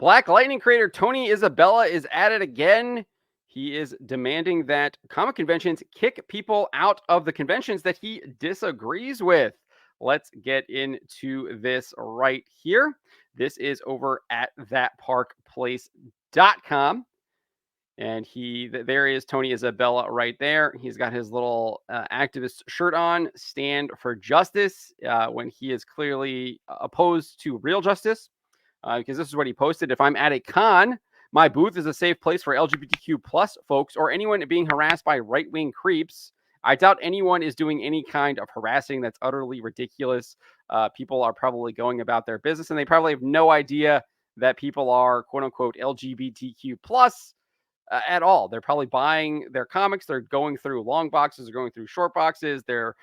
Black Lightning creator Tony Isabella is at it again. He is demanding that comic conventions kick people out of the conventions that he disagrees with. Let's get into this right here. This is over at thatparkplace.com. And there is Tony Isabella right there. He's got his little activist shirt on, stand for justice, when he is clearly opposed to real justice. Because this is what he posted. If I'm at a con, my booth is a safe place for LGBTQ plus folks or anyone being harassed by right-wing creeps. I doubt anyone is doing any kind of harassing. That's utterly ridiculous. People are probably going about their business, and they probably have no idea that people are quote unquote LGBTQ plus at all. They're probably buying their comics. They're going through long boxes. They're going through short boxes. They're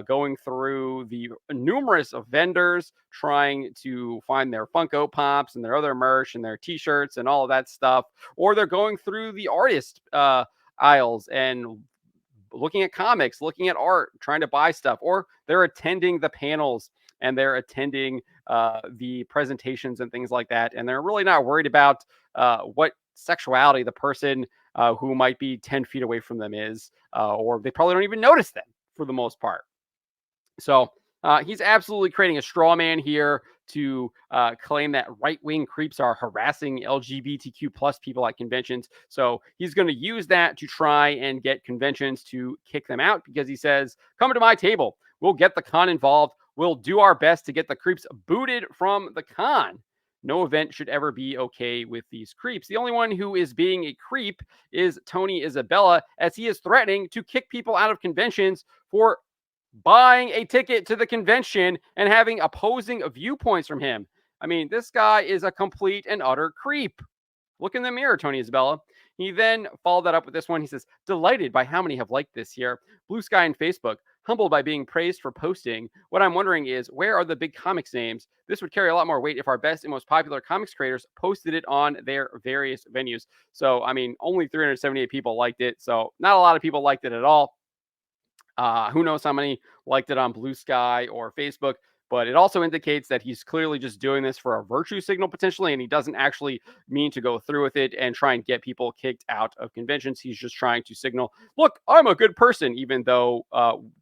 going through the numerous of vendors trying to find their Funko Pops and their other merch and their T-shirts and all of that stuff. Or they're going through the artist aisles and looking at comics, looking at art, trying to buy stuff. Or they're attending the panels and they're attending the presentations and things like that. And they're really not worried about what sexuality the person who might be 10 feet away from them is, or they probably don't even notice them for the most part. So he's absolutely creating a straw man here to claim that right-wing creeps are harassing LGBTQ plus people at conventions. So he's going to use that to try and get conventions to kick them out because he says, come to my table. We'll get the con involved. We'll do our best to get the creeps booted from the con. No event should ever be okay with these creeps. The only one who is being a creep is Tony Isabella, as he is threatening to kick people out of conventions for buying a ticket to the convention and having opposing viewpoints from him. I mean, this guy is a complete and utter creep. Look in the mirror, Tony Isabella. He then followed that up with this one. He says, delighted by how many have liked this here. Blue Sky and Facebook, humbled by being praised for posting. What I'm wondering is, where are the big comics names? This would carry a lot more weight if our best and most popular comics creators posted it on their various venues. So, I mean, only 378 people liked it. So not a lot of people liked it at all. Who knows how many liked it on Blue Sky or Facebook, but it also indicates that he's clearly just doing this for a virtue signal potentially, and he doesn't actually mean to go through with it and try and get people kicked out of conventions. He's just trying to signal, look, I'm a good person, even though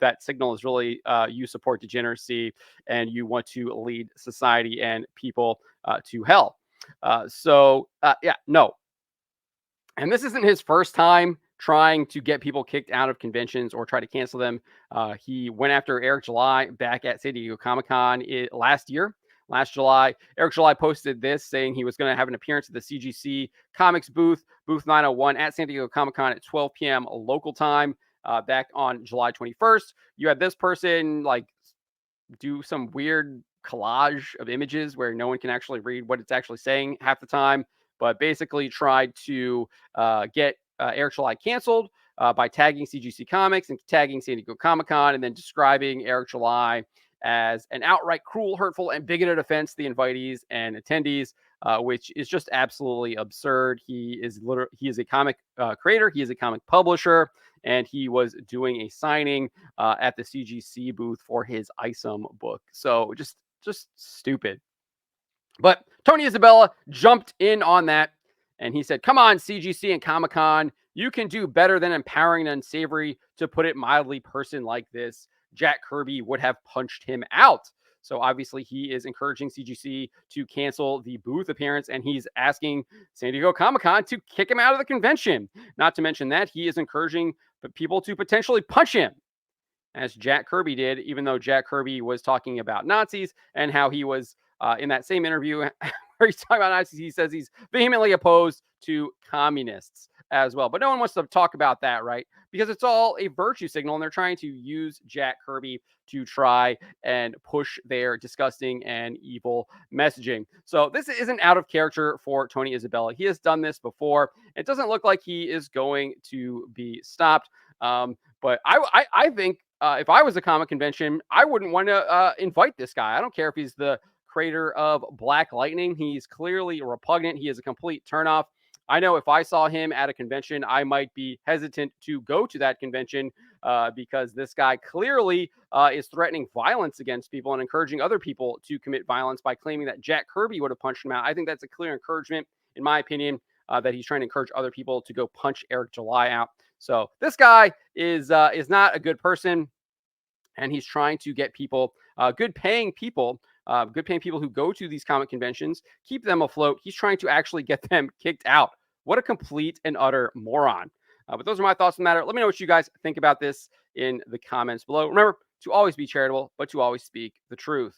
that signal is really you support degeneracy and you want to lead society and people to hell. No. And this isn't his first time trying to get people kicked out of conventions or try to cancel them. He went after Eric July back at San Diego Comic-Con last July. Eric July posted this saying he was going to have an appearance at the CGC Comics booth 901 at San Diego Comic-Con at 12 p.m. local time back on July 21st. You had this person like do some weird collage of images where no one can actually read what it's actually saying half the time, but basically tried to get Eric July canceled by tagging CGC Comics and tagging San Diego Comic-Con and then describing Eric July as an outright cruel, hurtful, and bigoted offense to the invitees and attendees, which is just absolutely absurd. He is a comic creator. He is a comic publisher, and he was doing a signing at the CGC booth for his Isom book. So just stupid. But Tony Isabella jumped in on that, and he said, come on, CGC and Comic-Con, you can do better than empowering an unsavory, to put it mildly, person like this. Jack Kirby would have punched him out. So obviously he is encouraging CGC to cancel the booth appearance, and he's asking San Diego Comic-Con to kick him out of the convention. Not to mention that he is encouraging people to potentially punch him, as Jack Kirby did, even though Jack Kirby was talking about Nazis and how he was in that same interview where he's talking about Nazis, he says he's vehemently opposed to communists as well. But no one wants to talk about that, right? Because it's all a virtue signal, and they're trying to use Jack Kirby to try and push their disgusting and evil messaging. So this isn't out of character for Tony Isabella. He has done this before. It doesn't look like he is going to be stopped. But I think if I was a comic convention, I wouldn't want to invite this guy. I don't care if he's the creator of Black Lightning. He's clearly repugnant. He is a complete turnoff. I know if I saw him at a convention, I might be hesitant to go to that convention because this guy clearly is threatening violence against people and encouraging other people to commit violence by claiming that Jack Kirby would have punched him out. I think that's a clear encouragement, in my opinion, that he's trying to encourage other people to go punch Eric July out. So this guy is not a good person, and he's trying to get people, good paying people who go to these comic conventions, keep them afloat. He's trying to actually get them kicked out. What a complete and utter moron. But those are my thoughts on the matter. Let me know what you guys think about this in the comments below. Remember to always be charitable, but to always speak the truth.